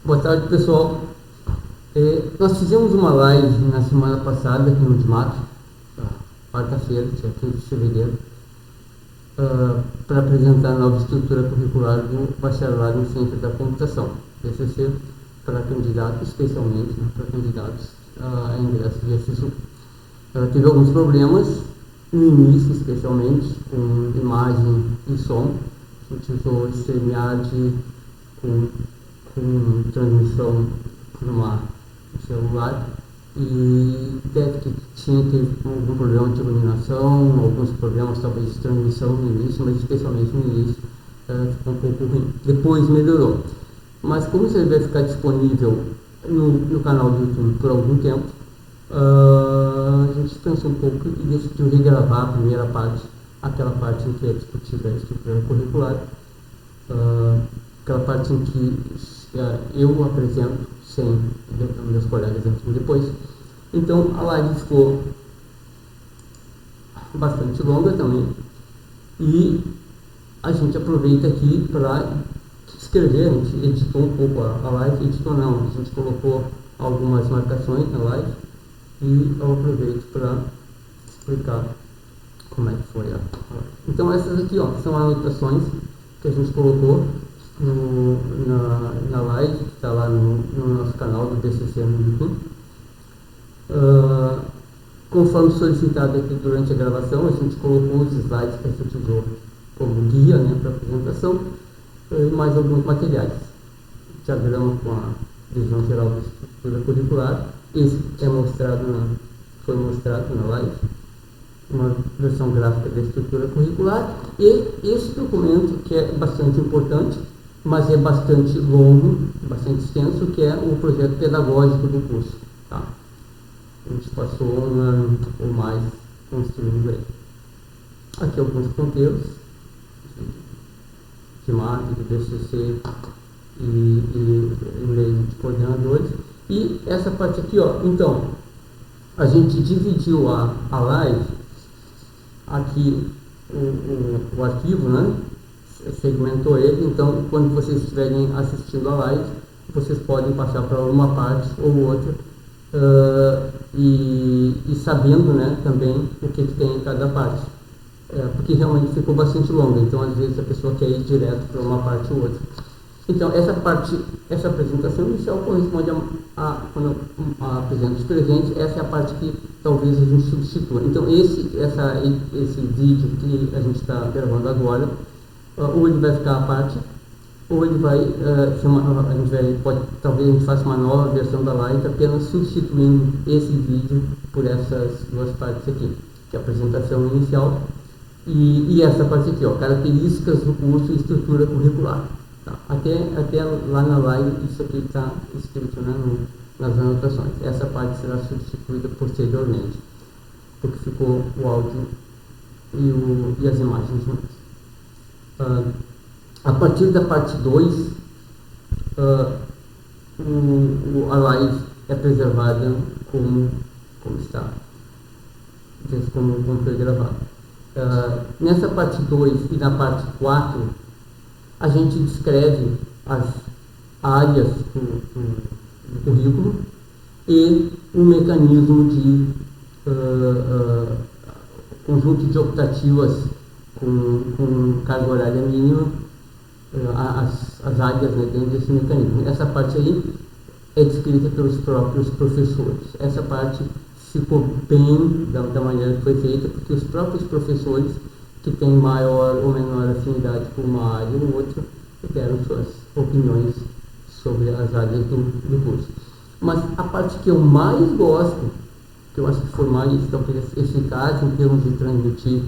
Boa tarde, pessoal. Nós fizemos uma live na semana passada aqui no Dimato, quarta-feira, dia 15 de fevereiro, para apresentar a nova estrutura curricular do bacharelado em Ciência da Computação, BCC, para candidatos, especialmente, né, para candidatos a ingresso de SSU. Teve alguns problemas no início, especialmente com imagem e som. A gente usou StreamYard com transmissão por um celular e deve que teve algum problema de iluminação, alguns problemas talvez de transmissão no início, mas especialmente no início ficou um pouco ruim. Depois melhorou. Mas como isso vai ficar disponível no canal do YouTube por algum tempo, a gente pensou um pouco e decidiu regravar a primeira parte, aquela parte em que é discutida a estrutura curricular, aquela parte em que eu apresento, sem meus colegas antes e depois. Então a live ficou bastante longa também e a gente aproveita aqui para escrever. A gente editou um pouco a live, a gente colocou algumas marcações na live e eu aproveito para explicar como é que foi a live. Então essas aqui são anotações que a gente colocou na live, que está lá no nosso canal do BCC no YouTube. Conforme solicitado aqui durante a gravação, a gente colocou os slides que a gente usou como guia, né, para a apresentação, e mais alguns materiais. Diagrama com a visão geral da estrutura curricular. Esse foi mostrado na live, uma versão gráfica da estrutura curricular, e esse documento, que é bastante importante, mas é bastante longo, bastante extenso, que é o projeto pedagógico do curso. Tá? A gente passou um ano ou mais construindo ele. Aqui alguns ponteiros de marketing, do BCC e e-mail de coordenadores. E essa parte aqui, então, a gente dividiu a live, aqui o arquivo, né? Segmentou ele, então quando vocês estiverem assistindo a live, vocês podem passar para uma parte ou outra e sabendo, né, também o que tem em cada parte, porque realmente ficou bastante longa, então às vezes a pessoa quer ir direto para uma parte ou outra. Então essa apresentação inicial corresponde quando eu apresento os presentes. Essa é a parte que talvez a gente substitua. Então esse vídeo que a gente está gravando agora, ou ele vai ficar à parte, ou ele vai talvez a gente faça uma nova versão da live apenas substituindo esse vídeo por essas duas partes aqui, que é a apresentação inicial e essa parte aqui, características do curso e estrutura curricular. Tá? Até lá na live isso aqui está escrito, né, nas anotações. Essa parte será substituída posteriormente, porque ficou o áudio e as imagens juntas. A partir da parte 2, a live é preservada como está, como foi gravado. Nessa parte 2 e na parte 4, a gente descreve as áreas do currículo e um mecanismo de conjunto de optativas com carga horária mínima, as áreas, né, dentro desse mecanismo. Essa parte aí é descrita pelos próprios professores. Essa parte ficou bem da maneira que foi feita, porque os próprios professores, que têm maior ou menor afinidade com uma área ou outra, deram suas opiniões sobre as áreas do curso. Mas a parte que eu mais gosto, que eu acho que foi mais talvez eficaz em termos de transmitir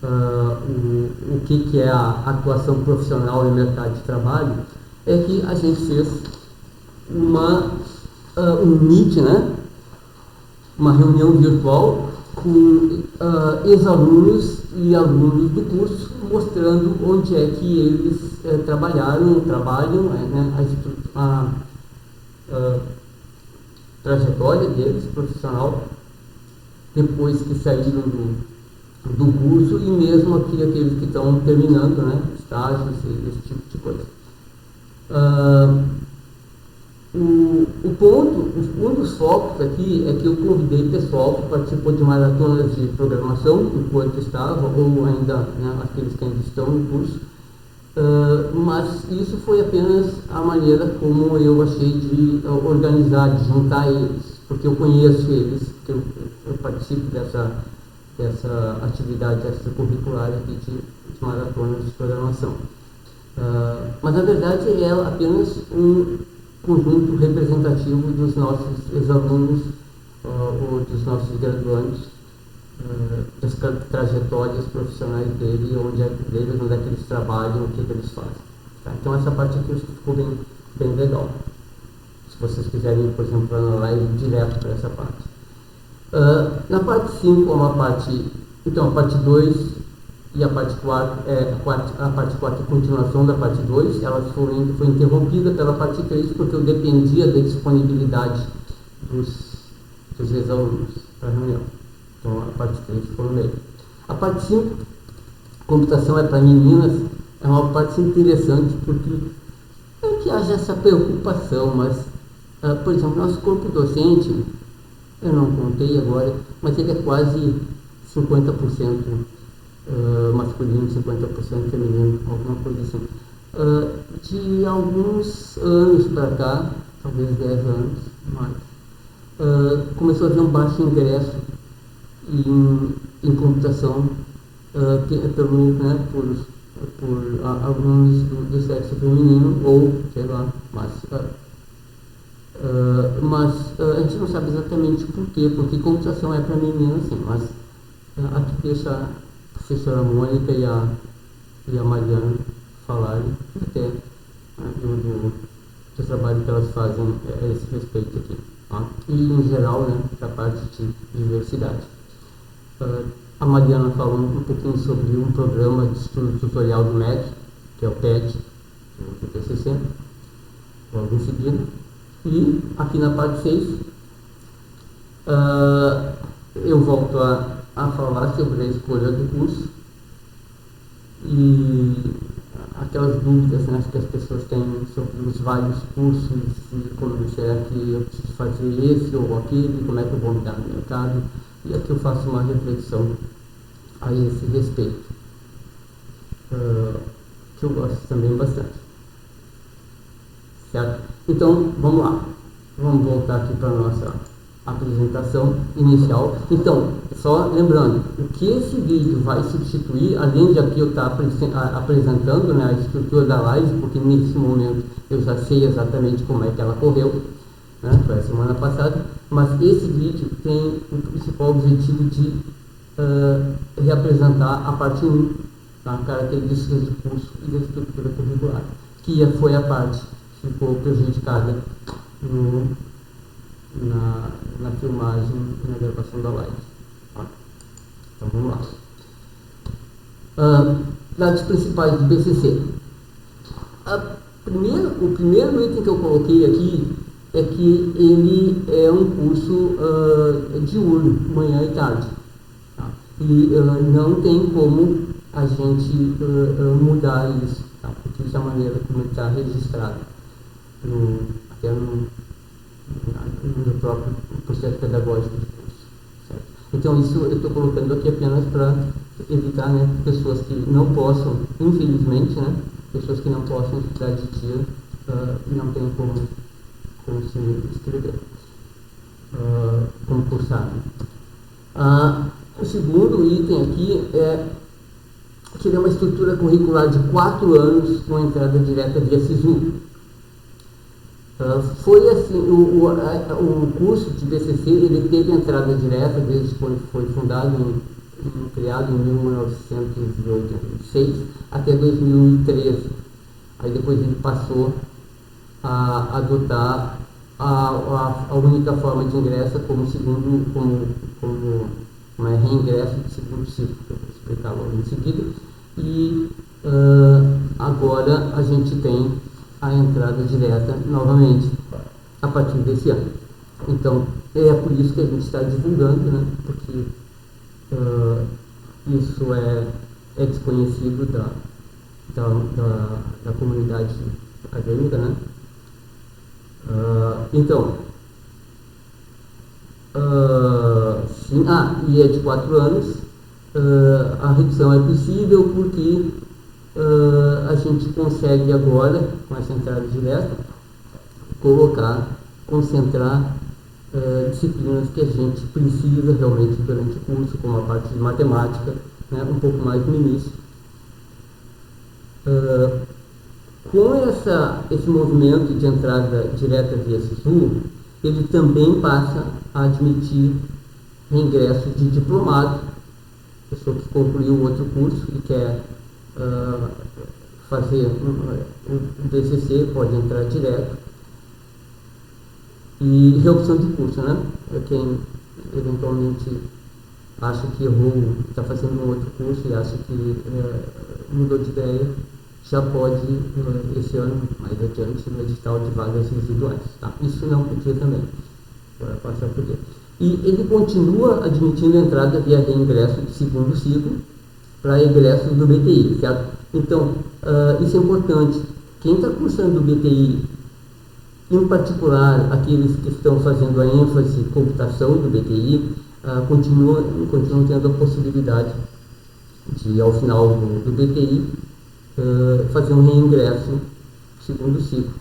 o que é a atuação profissional no mercado de trabalho, é que a gente fez um meet, né? Uma reunião virtual com ex-alunos e alunos do curso, mostrando onde é que eles trabalham, né, a trajetória deles profissional depois que saíram do curso, e mesmo aqueles que estão terminando, né, estágios, esse tipo de coisa. um dos focos aqui é que eu convidei pessoal que participou de maratonas de programação enquanto estava, ou ainda, né, aqueles que ainda estão no curso. Mas isso foi apenas a maneira como eu achei de organizar, de juntar eles, porque eu conheço eles, que eu participo dessa atividade extracurricular aqui de maratonas de programação. Mas na verdade é apenas um conjunto representativo dos nossos ex-alunos ou dos nossos graduandos, das trajetórias profissionais deles, onde é que eles trabalham, o que eles fazem. Tá? Então essa parte aqui ficou bem legal. Se vocês quiserem, por exemplo, analisar direto para essa parte. Na parte 5, então a parte 2 e a parte 4, a parte 4 é a continuação da parte 2, ela foi interrompida pela parte 3 porque eu dependia da disponibilidade dos ex-alunos para a reunião. Então a parte 3 ficou no meio. A parte 5, computação é para meninas, é uma parte interessante porque é que haja essa preocupação, mas, por exemplo, nosso corpo docente, eu não contei agora, mas ele é quase 50% masculino, 50% feminino, alguma coisa assim. De alguns anos para cá, talvez 10 anos mais, começou a haver um baixo ingresso em computação por alunos do sexo feminino, ou sei lá, mas a gente não sabe exatamente por quê, porque computação é para meninas, sim, mas aqui deixa a professora Mônica e a Mariana falarem até do trabalho que elas fazem a esse respeito aqui. Tá? E em geral, né, da parte de diversidade. A Mariana falou um pouquinho sobre um programa de estudo tutorial do MEC, que é o PET, do TCC, logo em seguida. E aqui na parte 6, eu volto a falar sobre a escolha do curso e aquelas dúvidas, né, que as pessoas têm sobre os vários cursos, e como será que eu preciso fazer esse ou aquele, como é que eu vou me dar no mercado, e aqui eu faço uma reflexão a esse respeito, que eu gosto também bastante. Certo? Então, vamos lá. Vamos voltar aqui para a nossa apresentação inicial. Então, só lembrando, o que esse vídeo vai substituir, além de aqui eu estar apresentando, né, a estrutura da live, porque nesse momento eu já sei exatamente como é que ela correu, né, foi a semana passada, mas esse vídeo tem o principal objetivo de reapresentar a parte 1, tá, características de curso e da estrutura curricular, que foi a parte que ficou prejudicada na filmagem e na gravação da live. Tá? Então vamos lá. Dados principais do BCC. O primeiro item que eu coloquei aqui é que ele é um curso diurno, manhã e tarde. Tá? E não tem como a gente mudar isso, tá? Porque isso é a maneira como ele está registrado até no próprio processo pedagógico do curso. Certo? Então isso eu estou colocando aqui apenas para evitar, né, pessoas que não possam, infelizmente, né, pessoas que não possam estudar de dia e não tem como se inscrever, como cursar. O segundo item aqui é que ele é uma estrutura curricular de 4 anos com entrada direta via SISU. Foi assim, o curso de BCC, ele teve entrada direta desde quando foi fundado, criado em 1986 até 2013. Aí depois ele passou a adotar a única forma de ingresso como reingresso de segundo ciclo, que eu vou explicar logo em seguida. E agora a gente tem a entrada direta novamente a partir desse ano. Então é por isso que a gente está divulgando, né? Porque isso é desconhecido da comunidade acadêmica, né? Então Sim, e é de 4 anos. A redução é possível porque a gente consegue agora, com essa entrada direta, concentrar disciplinas que a gente precisa realmente durante o curso, como a parte de matemática, né, um pouco mais no início. Com esse movimento de entrada direta via SISU, ele também passa a admitir reingresso de diplomado, pessoa que concluiu outro curso e quer fazer um DCC, pode entrar direto. E reopção de curso, né? Quem eventualmente acha que errou, está fazendo um outro curso e acha que mudou de ideia, já pode, esse ano, mais adiante, no edital de vagas residuais. Tá? Isso não podia também. Agora passa a poder. E ele continua admitindo a entrada via reingresso de segundo ciclo para egressos do BTI, certo? Então, isso é importante. Quem está cursando o BTI, em particular aqueles que estão fazendo a ênfase computação do BTI, continuam tendo a possibilidade de, ao final do BTI, fazer um reingresso segundo ciclo.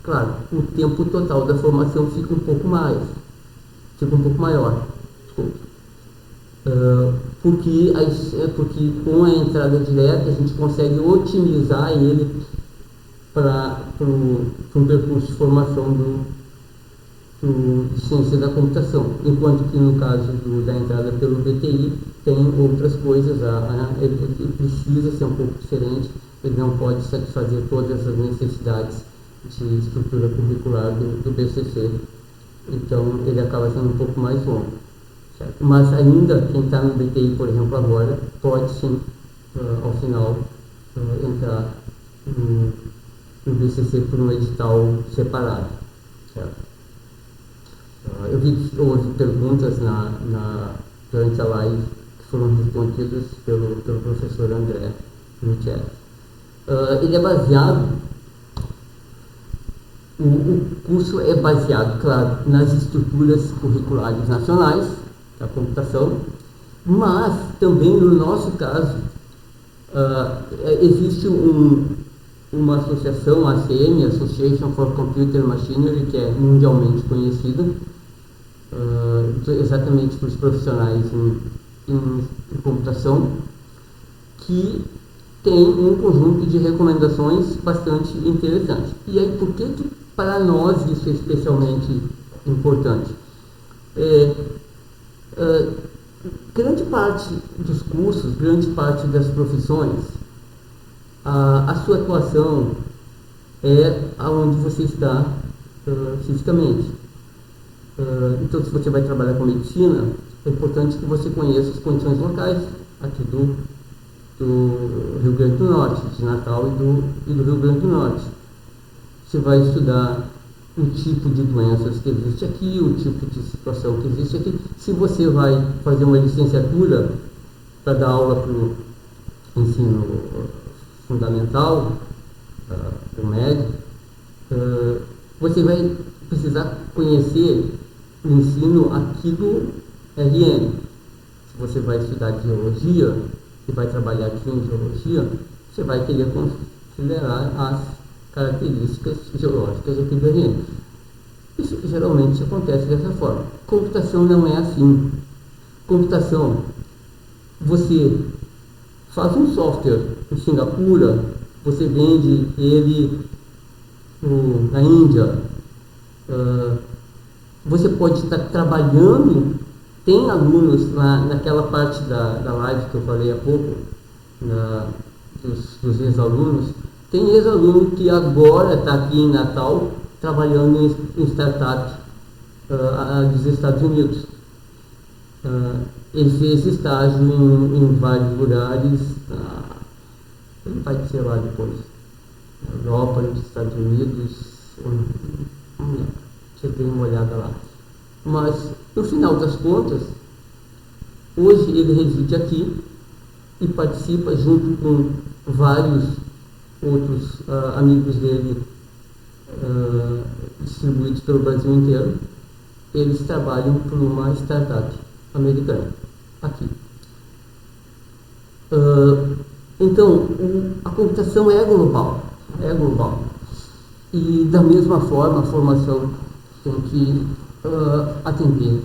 Claro, o tempo total da formação fica um pouco maior. Desculpa. Porque com a entrada direta a gente consegue otimizar ele para um percurso de formação de ciência da computação, enquanto que no caso da entrada pelo BTI tem outras coisas, ele precisa ser um pouco diferente, ele não pode satisfazer todas as necessidades de estrutura curricular do BCC, então ele acaba sendo um pouco mais longo. Certo? Mas ainda quem está no BTI, por exemplo, agora, pode sim, ao final, entrar no BCC por um edital separado. Certo? Eu vi que houve perguntas durante a live que foram respondidas pelo professor André no chat. Ele é baseado, o curso é baseado, claro, nas estruturas curriculares nacionais da computação, mas também no nosso caso existe uma associação, a ACM, Association for Computer Machinery, que é mundialmente conhecida, exatamente para os profissionais em computação, que tem um conjunto de recomendações bastante interessantes. E aí, por que para nós isso é especialmente importante? Grande parte dos cursos, grande parte das profissões, a sua atuação é aonde você está fisicamente. Então, se você vai trabalhar com medicina, é importante que você conheça as condições locais aqui do Rio Grande do Norte, de Natal e do Rio Grande do Norte. Você vai estudar o tipo de doenças que existe aqui, o tipo de situação que existe aqui. Se você vai fazer uma licenciatura para dar aula para o ensino fundamental, o médio, você vai precisar conhecer o ensino aqui do RM. Se você vai estudar geologia e vai trabalhar aqui em geologia, você vai querer considerar as características geológicas aqui do RM. Isso geralmente acontece dessa forma. Computação não é assim. Computação, você faz um software em Singapura, você vende ele na Índia, você pode estar trabalhando, tem alunos naquela parte da live que eu falei há pouco, dos ex-alunos, tem ex-aluno que agora está aqui em Natal trabalhando em startup dos Estados Unidos. Ele fez estágio em vários lugares, ele vai dizer lá depois, na Europa, nos Estados Unidos, deixa eu dar uma olhada lá. Mas, no final das contas, hoje ele reside aqui e participa junto com vários outros amigos dele distribuídos pelo Brasil inteiro, eles trabalham por uma startup americana, aqui. Então, a computação é global, e da mesma forma a formação tem que atender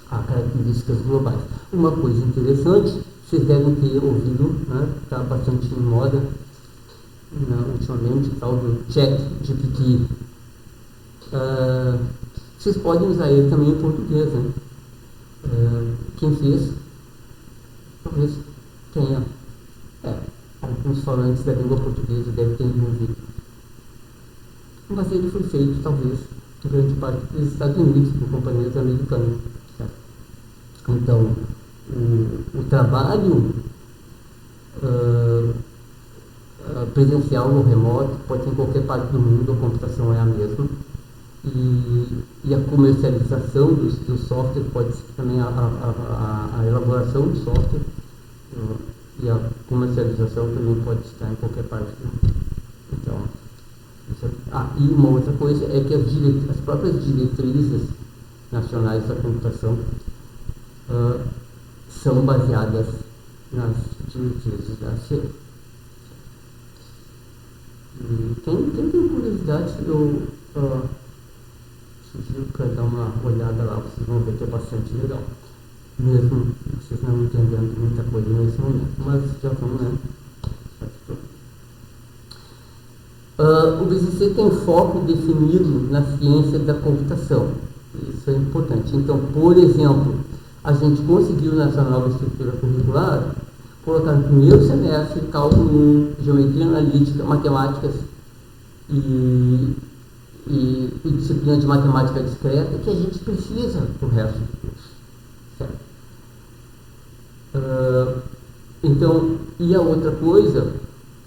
a características globais. Uma coisa interessante, vocês devem ter ouvido, está bastante em moda ultimamente, o tal do ChatGPT. Vocês podem usar ele também em português, né? Quem fez, talvez tenha, alguns falantes da língua portuguesa devem ter envolvido. Mas ele foi feito, talvez, em grande parte dos Estados Unidos, por companhias americanas. Certo? Então, o trabalho presencial ou remoto pode ser em qualquer parte do mundo, a computação é a mesma. E a comercialização do software pode ser também a elaboração do software e a comercialização também pode estar em qualquer parte do mundo. Então, e uma outra coisa é que as próprias diretrizes nacionais da computação são baseadas nas diretrizes da ACE. Quem tem curiosidade, eu sugiro para dar uma olhada lá, vocês vão ver que é bastante legal. Mesmo vocês não entendendo muita coisa nesse momento, mas já vão, né? O BCC tem foco definido na ciência da computação. Isso é importante. Então, por exemplo, a gente conseguiu nessa nova estrutura curricular colocar no primeiro semestre cálculo 1, geometria analítica, matemáticas e disciplina de matemática discreta que a gente precisa para o resto do curso. Certo? Então, e a outra coisa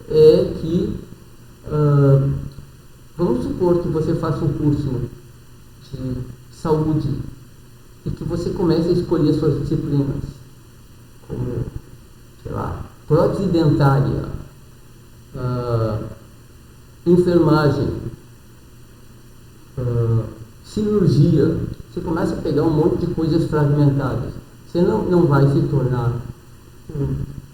é que vamos supor que você faça um curso de saúde e que você comece a escolher suas disciplinas, como, sei lá, prótese dentária, enfermagem, cirurgia. Você começa a pegar um monte de coisas fragmentadas. Você não vai se tornar,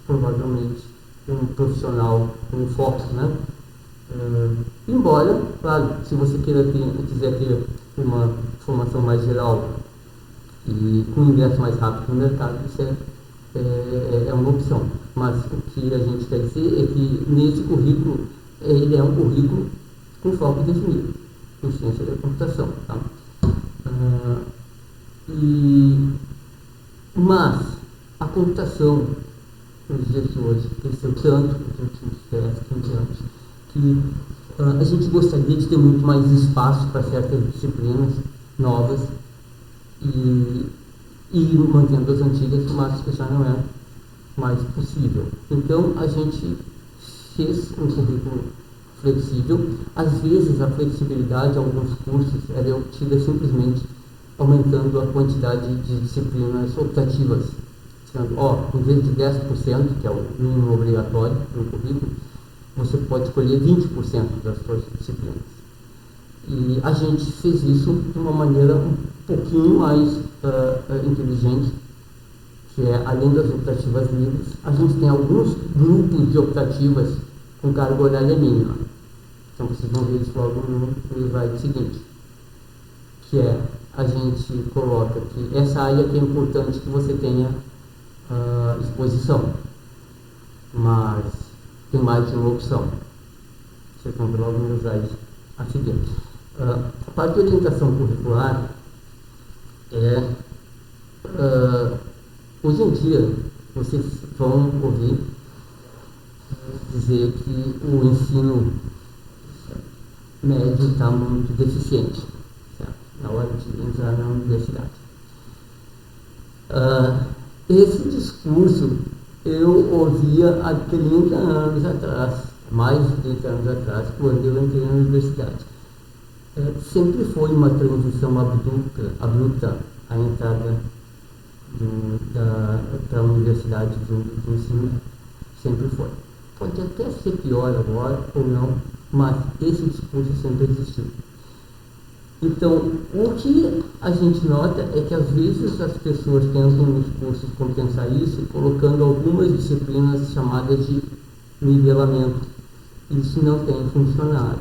provavelmente, um profissional com foco, né? Embora, claro, se você quiser ter uma formação mais geral e com ingresso mais rápido no mercado, isso é uma opção. Mas o que a gente quer dizer é que nesse currículo, ele é um currículo com foco definido em ciência da computação. Tá? Mas a computação, nos dias de hoje, cresceu tanto nos últimos 10, 15 anos, que a gente gostaria de ter muito mais espaço para certas disciplinas novas e mantendo as antigas, mas que já não é mais possível. Então, a gente fez um currículo flexível. Às vezes, a flexibilidade em alguns cursos era obtida simplesmente aumentando a quantidade de disciplinas optativas. Em vez de 10%, que é o mínimo obrigatório no currículo, você pode escolher 20% das suas disciplinas. E a gente fez isso de uma maneira um pouquinho mais inteligente, que é, além das optativas livres, a gente tem alguns grupos de optativas com carga horária mínima. Então, vocês vão ver isso logo no slide seguinte, que é, a gente coloca que essa área que é importante que você tenha exposição, mas tem mais de uma opção. Vocês vão ver logo no slide a seguir. A parte de orientação curricular hoje em dia, vocês vão ouvir dizer que o ensino médio está muito deficiente, certo? Na hora de entrar na universidade. Esse discurso eu ouvia há 30 anos atrás, mais de 30 anos atrás, quando eu entrei na universidade. Sempre foi uma transição abrupta a entrada para a universidade do ensino, sempre foi. Pode até ser pior agora ou não, mas esse discurso sempre existiu. Então, o que a gente nota é que às vezes as pessoas tentam nos cursos compensar isso colocando algumas disciplinas chamadas de nivelamento. Isso não tem funcionado.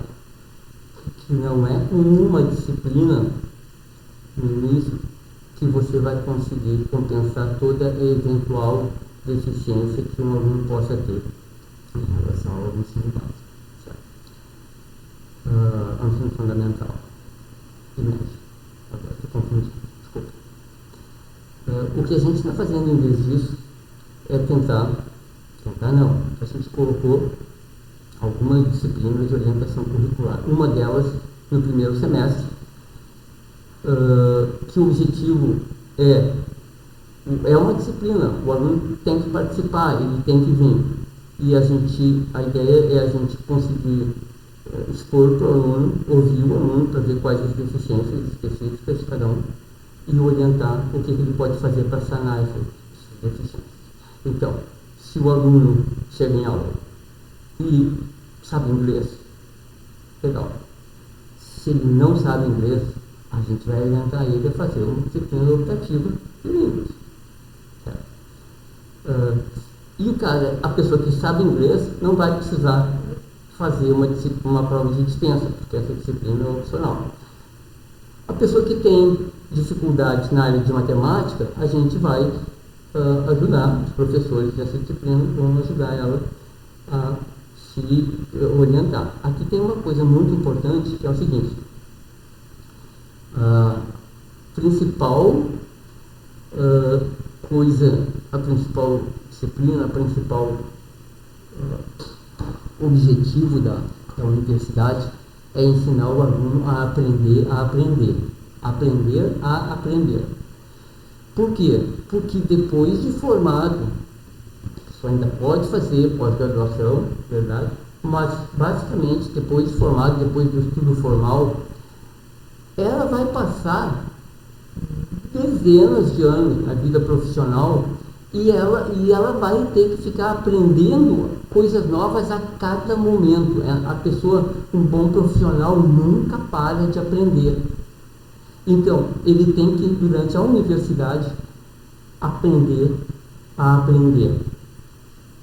Que não é com uma disciplina no início que você vai conseguir compensar toda a eventual deficiência que um aluno possa ter em relação ao ensino básico, ao ensino fundamental. Agora estou confundindo, desculpa. O que a gente está fazendo em vez disso é tentar não, a gente colocou algumas disciplinas de orientação curricular. Uma delas no primeiro semestre, que o objetivo é uma disciplina, o aluno tem que participar, ele tem que vir. E a ideia é a gente conseguir expor para o aluno, ouvir o aluno para ver quais as deficiências específicas de cada um e orientar o que ele pode fazer para sanar essas deficiências. Então, se o aluno chega em aula e sabe inglês, legal. Se ele não sabe inglês, a gente vai orientar ele a fazer uma disciplina optativa de línguas. E o cara, a pessoa que sabe inglês, não vai precisar fazer uma prova de dispensa, porque essa disciplina é opcional. A pessoa que tem dificuldades na área de matemática, a gente vai ajudar, os professores dessa disciplina vão ajudar ela a se orientar. Aqui tem uma coisa muito importante, que é o seguinte: a principal a principal disciplina, a principal objetivo da universidade é ensinar o aluno a aprender a aprender. Aprender a aprender. Por quê? Porque depois de formado, a pessoa ainda pode fazer pós-graduação, verdade? Mas basicamente, depois de formado, depois do estudo formal, ela vai passar dezenas de anos na vida profissional e ela vai ter que ficar aprendendo coisas novas a cada momento. A pessoa, um bom profissional, nunca para de aprender. Então, ele tem que, durante a universidade, aprender a aprender.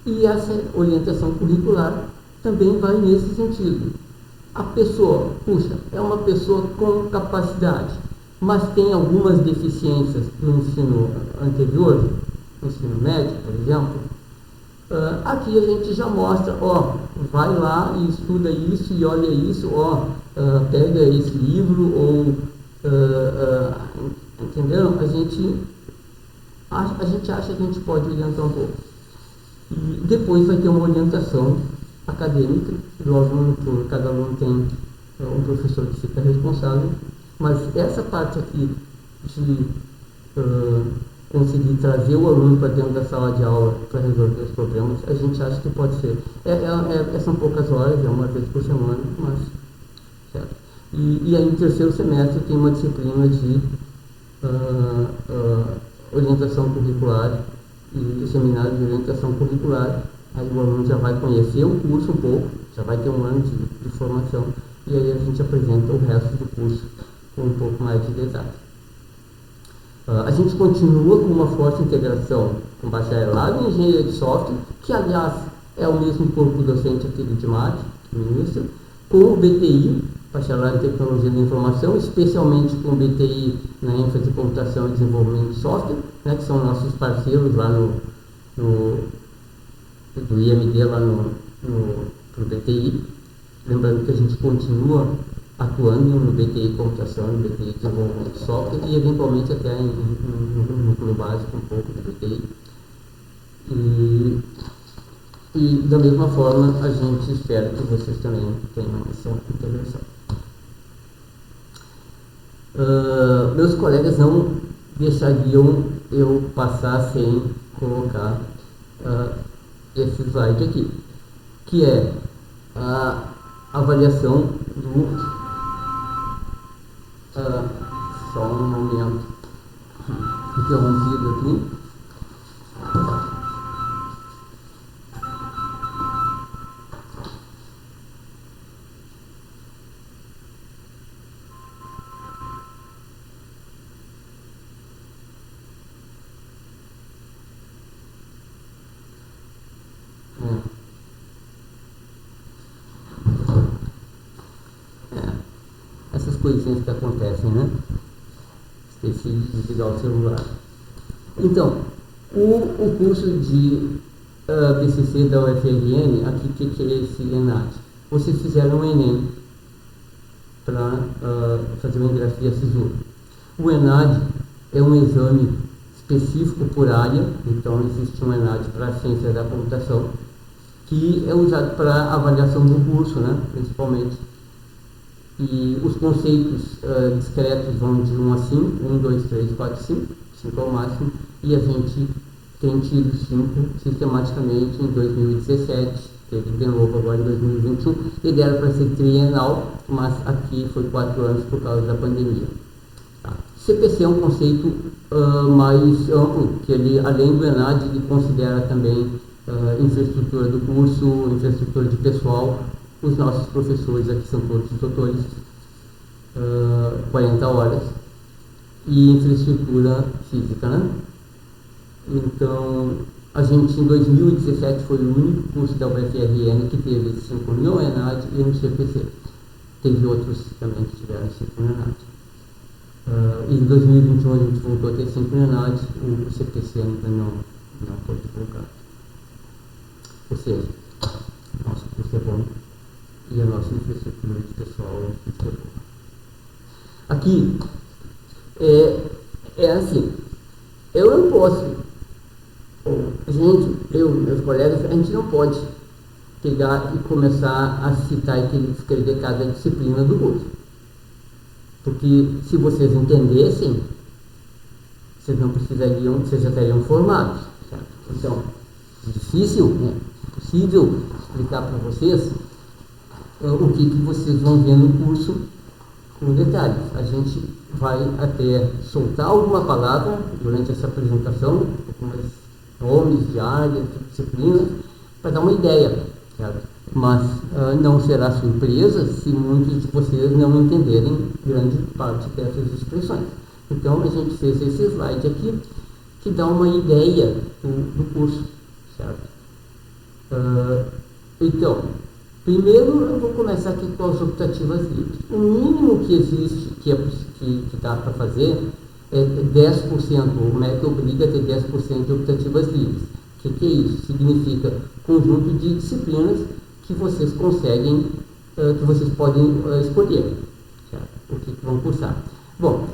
E essa orientação curricular também vai nesse sentido. A pessoa, é uma pessoa com capacidade, mas tem algumas deficiências no ensino anterior, no ensino médio, por exemplo. Aqui a gente já mostra, vai lá e estuda isso e olha isso, pega esse livro, ou entenderam? A gente acha que a gente pode orientar um pouco. E depois vai ter uma orientação acadêmica do aluno, cada aluno tem um professor que fica responsável, mas essa parte aqui de conseguir trazer o aluno para dentro da sala de aula para resolver os problemas, a gente acha que pode ser. São poucas horas, é uma vez por semana, mas certo. E aí no terceiro semestre tem uma disciplina de orientação curricular e seminário de orientação curricular. Aí o aluno já vai conhecer o curso um pouco, já vai ter um ano de formação, e aí a gente apresenta o resto do curso com um pouco mais de detalhe. A gente continua com uma forte integração com o bacharelado em engenharia de software, que aliás é o mesmo corpo docente aqui do DIMAT, que ministra, com o BTI, bacharelado em tecnologia da informação, especialmente com o BTI na ênfase de computação e desenvolvimento de software, né, que são nossos parceiros lá do IMD lá no BTI. Lembrando que a gente continua atuando no BTI computação, no BTI desenvolvimento de software e eventualmente até no núcleo básico um pouco do BTI. E da mesma forma a gente espera que vocês também tenham essa integração. Meus colegas não deixariam eu passar sem colocar esse slide aqui, que é a avaliação do... só um momento, interrompido aqui. coisinhas que acontecem, né? Esqueci de desligar o celular. Então, o curso de BCC da UFRN, aqui o que é esse ENAD? Vocês fizeram um Enem para fazer o ingresso via SISU. O ENAD é um exame específico por área, então existe um ENAD para a ciência da computação, que é usado para avaliação do curso, né, principalmente. E os conceitos discretos vão de 1 a 5, 1, 2, 3, 4, 5, 5 ao máximo, e a gente tem tido 5 sistematicamente em 2017, teve de novo agora em 2021, ele era para ser trienal, mas aqui foi 4 anos por causa da pandemia. Tá. CPC é um conceito mais amplo, que ele, além do ENAD, ele considera também infraestrutura do curso, infraestrutura de pessoal. Os nossos professores aqui são todos doutores, 40 horas, e infraestrutura física, né? Então, a gente em 2017 foi o único curso da UFRN que teve 5 no ENAD e no CPC. Teve outros também que tiveram 5 no ENAD. E em 2021 a gente voltou a ter 5 no ENAD, o CPC ainda não foi divulgado. Ou seja, nosso curso é bom e a nossa infraestrutura de pessoal é boa. Aqui é assim, eu não posso, eu e meus colegas, a gente não pode pegar e começar a citar e escrever cada disciplina do curso. Porque se vocês entendessem, vocês não precisariam, vocês já estariam formados. Certo? Então, é difícil, né? É possível explicar para vocês o que vocês vão ver no curso com detalhes. A gente vai até soltar alguma palavra durante essa apresentação, alguns nomes de áreas, de disciplinas, para dar uma ideia, certo? Mas não será surpresa se muitos de vocês não entenderem grande parte dessas expressões. Então, a gente fez esse slide aqui, que dá uma ideia do curso, certo? Então, primeiro eu vou começar aqui com as optativas livres. O mínimo que existe, que dá para fazer, é 10%, o MEC obriga a ter 10% de optativas livres. O que é isso? Significa conjunto de disciplinas que vocês conseguem, que vocês podem escolher, certo? O que vão cursar. Bom,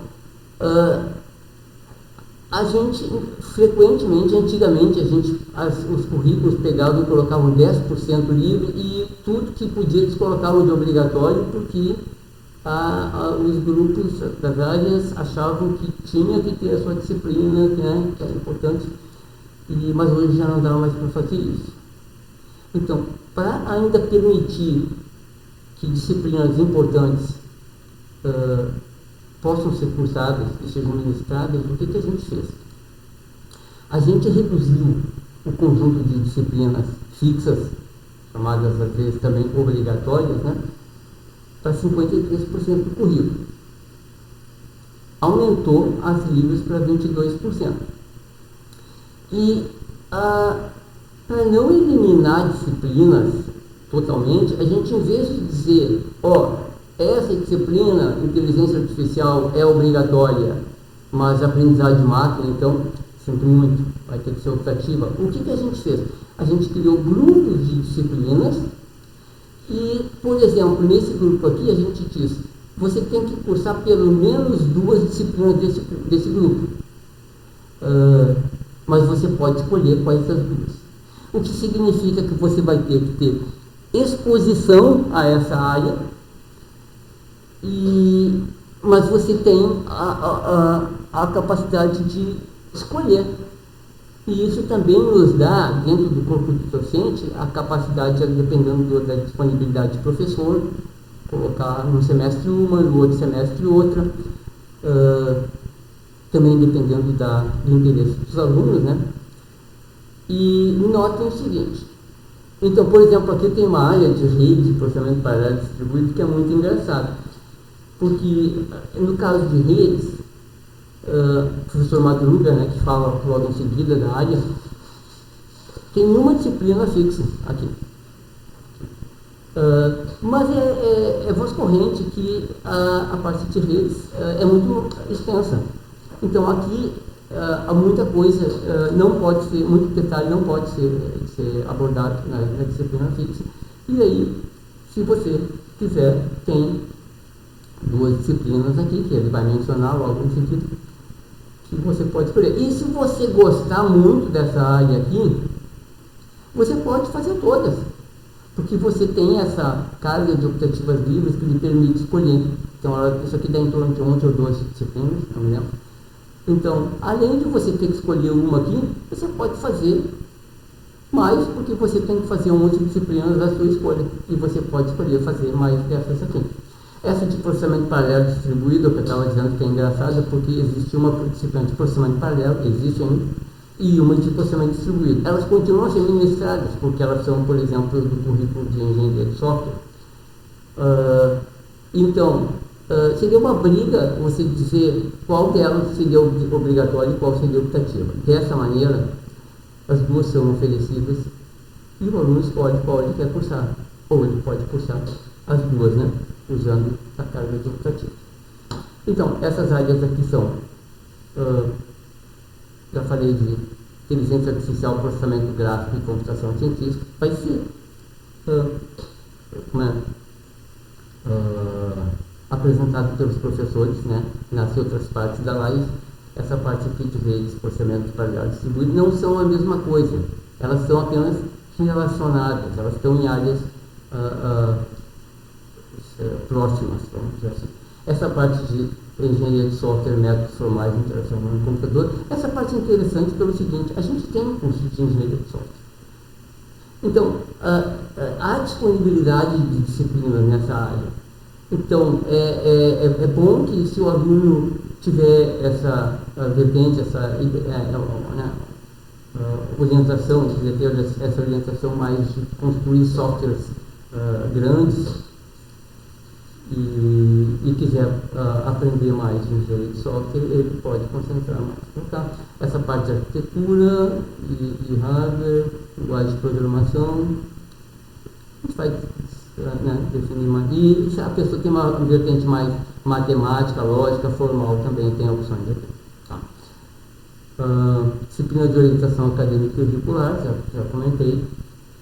a gente, frequentemente, antigamente, os currículos pegavam e colocavam 10% livre e tudo que podia eles colocavam de obrigatório, porque os grupos das áreas achavam que tinha que ter a sua disciplina, né, que era importante, mas hoje já não dá mais para fazer isso. Então, para ainda permitir que disciplinas importantes possam ser cursadas e sejam ministradas, o que a gente fez? A gente reduziu o conjunto de disciplinas fixas, chamadas às vezes também obrigatórias, né, para 53% do currículo. Aumentou as livres para 22%. E para não eliminar disciplinas totalmente, a gente, em vez de dizer, essa disciplina, inteligência artificial, é obrigatória, mas aprendizagem de máquina, então, sinto muito, vai ter que ser optativa. O que a gente fez? A gente criou grupos de disciplinas e, por exemplo, nesse grupo aqui, a gente diz, você tem que cursar pelo menos 2 disciplinas desse grupo. Mas você pode escolher quais das 2. O que significa que você vai ter que ter exposição a essa área, mas você tem a capacidade de escolher. E isso também nos dá, dentro do corpo docente, a capacidade, dependendo da disponibilidade do professor, colocar num semestre uma, no outro semestre outra, também dependendo do interesse dos alunos, né? E notem o seguinte, então, por exemplo, aqui tem uma área de rede de processamento paralelo distribuído que é muito engraçado, porque no caso de redes, o professor Madruga, né, que fala logo em seguida da área, tem uma disciplina fixa aqui. Mas é voz corrente que a parte de redes é muito extensa. Então aqui há muita coisa, não pode ser, muito detalhe não pode ser abordado na disciplina fixa. E aí, se você quiser, tem duas disciplinas aqui, que ele vai mencionar logo em seguida, que você pode escolher. E se você gostar muito dessa área aqui, você pode fazer todas, porque você tem essa carga de optativas livres que lhe permite escolher. Então, isso aqui dá em torno de 11 ou 12 disciplinas, não me lembro. Então, além de você ter que escolher uma aqui, você pode fazer mais, porque você tem que fazer 11 disciplinas da sua escolha, e você pode escolher fazer mais dessas aqui. Essa de processamento paralelo distribuído, que eu estava dizendo que é engraçada, porque existe uma disciplina de processamento paralelo, existe ainda, e uma de processamento distribuído. Elas continuam sendo ministradas, porque elas são, por exemplo, do currículo de engenharia de software. Então, seria uma briga você dizer qual delas seria obrigatória e qual seria optativa. Dessa maneira, as duas são oferecidas e o aluno escolhe qual ele quer cursar. Ou ele pode cursar as duas, né? Usando a carga de optativa. Então, essas áreas aqui são, já falei de inteligência artificial, processamento gráfico e computação científica. Vai ser apresentado pelos professores, né, nas outras partes da live. Essa parte aqui de redes, processamento paralelo distribuído, não são a mesma coisa. Elas são apenas relacionadas, elas estão em áreas próximas, vamos dizer assim. Essa parte de engenharia de software, métodos formais, interação no computador, essa parte é interessante pelo seguinte: a gente tem um curso de engenharia de software. Então, há disponibilidade de disciplinas nessa área. Então, é bom que, se o aluno tiver essa vertente, essa orientação, quiser ter essa orientação mais de construir softwares grandes e quiser aprender mais de engenharia de software, ele pode concentrar mais. Então, essa parte de arquitetura e hardware, linguagem de programação, a gente vai definir mais. E se a pessoa tem uma vertente mais matemática, lógica, formal, também tem opções aqui. Tá? Disciplina de orientação acadêmica e curricular, já comentei.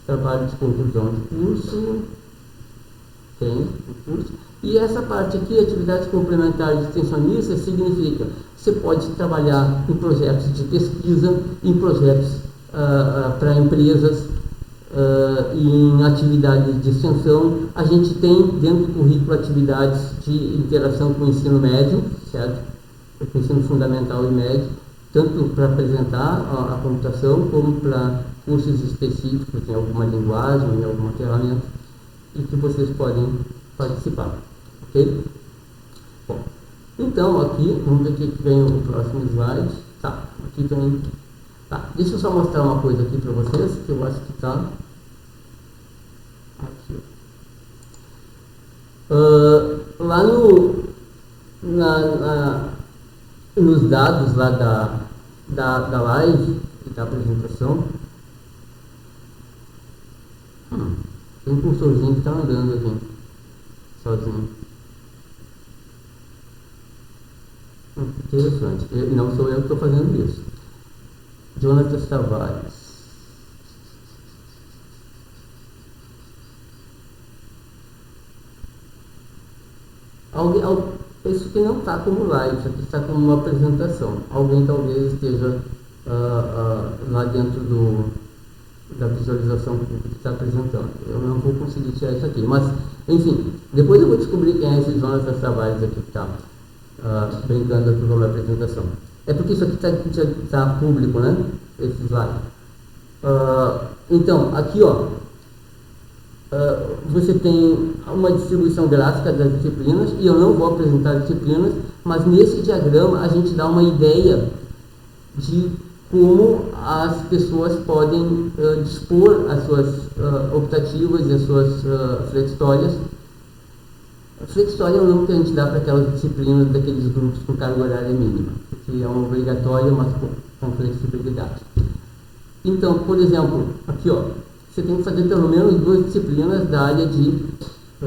Trabalho de conclusão de curso, tem o curso. E essa parte aqui, atividades complementares de extensionistas, significa que você pode trabalhar em projetos de pesquisa, em projetos para empresas, em atividades de extensão. A gente tem dentro do currículo atividades de interação com o ensino médio, certo? Com o ensino fundamental e médio, tanto para apresentar a computação, como para cursos específicos em alguma linguagem, em alguma ferramenta, e que vocês podem participar. Ok? Bom, então aqui, vamos ver o que vem o próximo slide. Tá, aqui vem. Tá, deixa eu só mostrar uma coisa aqui para vocês, que eu acho que está aqui. Lá nos dados lá da live e da apresentação, tem um cursorzinho que está andando aqui, sozinho. Interessante. Não sou eu que estou fazendo isso. Jonathan Tavares. Isso aqui não está como live, isso aqui está como uma apresentação. Alguém talvez esteja lá dentro da visualização que está apresentando. Eu não vou conseguir tirar isso aqui. Mas, enfim, depois eu vou descobrir quem é esse Jonathan Tavares aqui que está brincando aqui com a minha apresentação. É porque isso aqui está público, né? Esse slide. Então, aqui, ó, você tem uma distribuição gráfica das disciplinas, e eu não vou apresentar disciplinas, mas nesse diagrama a gente dá uma ideia de como as pessoas podem dispor as suas optativas e as suas flexórias. Flexória é o nome que a gente dá para aquelas disciplinas daqueles grupos com carga horária mínima, que é uma obrigatória, mas com flexibilidade. Então, por exemplo, aqui, ó, você tem que fazer pelo menos 2 disciplinas da área de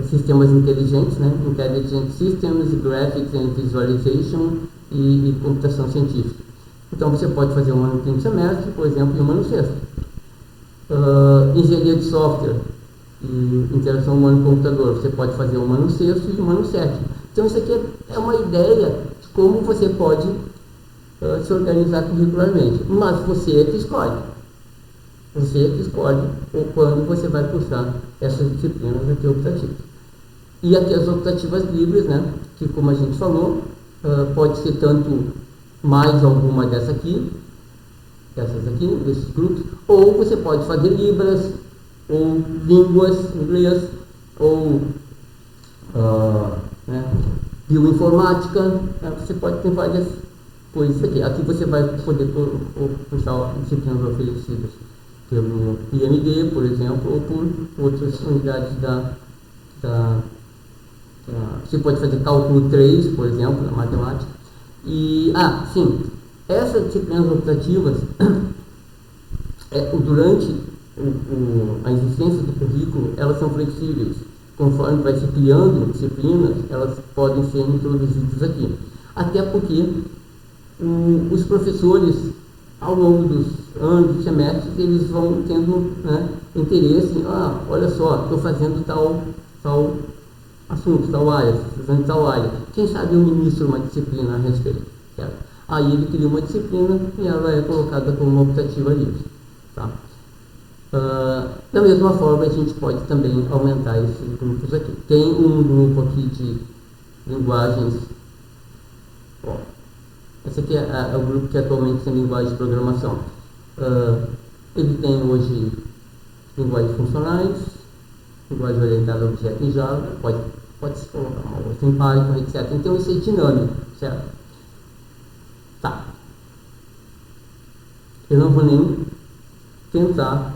sistemas inteligentes, né? Intelligent Systems, Graphics and Visualization e computação científica. Então você pode fazer uma no quinto semestre, por exemplo, e uma no sexto. Engenharia de software e interação humano-computador, você pode fazer uma no sexto e uma no sétimo. Então isso aqui é uma ideia de como você pode se organizar curricularmente, mas você é que escolhe. Você é que escolhe quando você vai cursar essas disciplinas aqui optativas. E aqui as optativas livres, né, que como a gente falou, pode ser tanto mais alguma dessas aqui, desses grupos, ou você pode fazer Libras, ou línguas, inglês, ou bioinformática, você pode ter várias coisas aqui. Aqui você vai poder cursar disciplinas oferecidas pelo IMD, por exemplo, ou por outras unidades você pode fazer cálculo 3, por exemplo, na matemática. E, sim, essas disciplinas optativas, durante a existência do currículo, elas são flexíveis. Conforme vai se criando disciplinas, elas podem ser introduzidas aqui. Até porque os professores, ao longo dos anos, dos semestres, eles vão tendo, né, interesse em, olha só, estou fazendo tal assunto, tal área, quem sabe eu ministro uma disciplina a respeito, certo? Aí ele cria uma disciplina e ela é colocada como uma optativa livre, tá? Da mesma forma, a gente pode também aumentar esses grupos aqui. Tem um grupo aqui de linguagens, esse aqui é o grupo que atualmente tem linguagem de programação. Ele tem hoje linguagens funcionais, linguagem orientada a objeto em Java, pode se colocar uma outra em Python, etc. Então isso é dinâmico, certo? Tá. Eu não vou nem tentar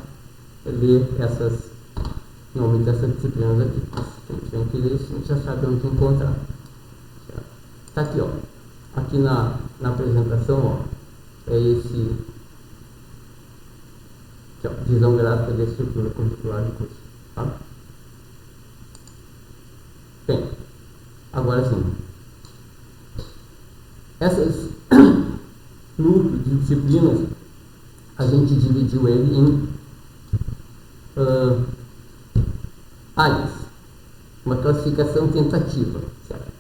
ler o nome dessas disciplinas aqui. Quem tiver interesse, a gente já sabe onde encontrar. Certo? Tá aqui, aqui na apresentação, é esse aqui, visão gráfica da estrutura curricular do curso, tá? Bem, agora sim, essas grupos de disciplinas, a gente dividiu ele em áreas, uma classificação tentativa, certo?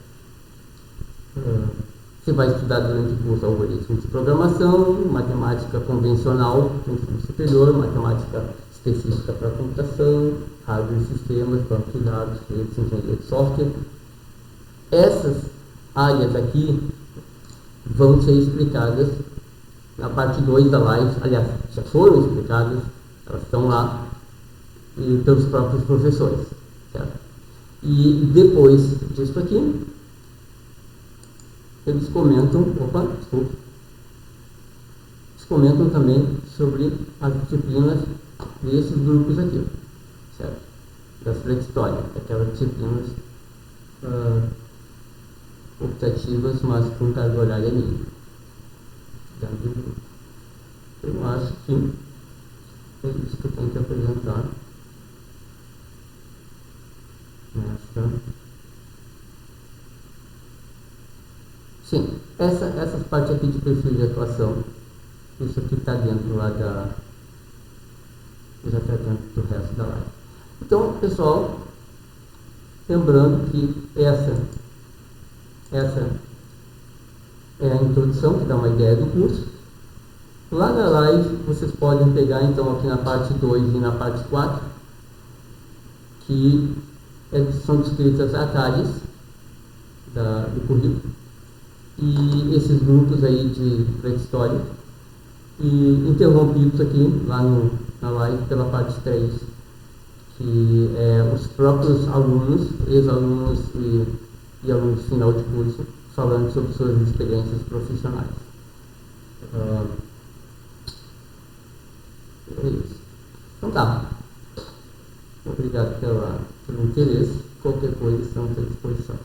Você vai estudar durante o curso algoritmos de programação, matemática convencional, ensino superior, matemática específica para computação, hardware e sistemas, banco de dados, redes, engenharia de software. Essas áreas aqui vão ser explicadas na parte 2 da live, aliás, já foram explicadas, elas estão lá, pelos próprios professores, certo? E depois disso aqui, eles comentam, também sobre as disciplinas desses grupos aqui, certo? Das flextórias, aquelas disciplinas optativas, mas com carga horária mínima. Eu acho que é isso que eu tenho que apresentar nesta. Sim, essas partes aqui de perfil de atuação, isso aqui está dentro lá já está dentro do resto da live. Então, pessoal, lembrando que essa é a introdução, que dá uma ideia do curso. Lá na live, vocês podem pegar, então, aqui na parte 2 e na parte 4, que são descritas as áreas do currículo, e esses grupos aí de pré-história, e interrompidos aqui, lá na live, pela parte 3, que é os próprios alunos, ex-alunos e alunos final de curso, falando sobre suas experiências profissionais. É isso. Então tá. Obrigado pelo interesse. Qualquer coisa, estamos à disposição.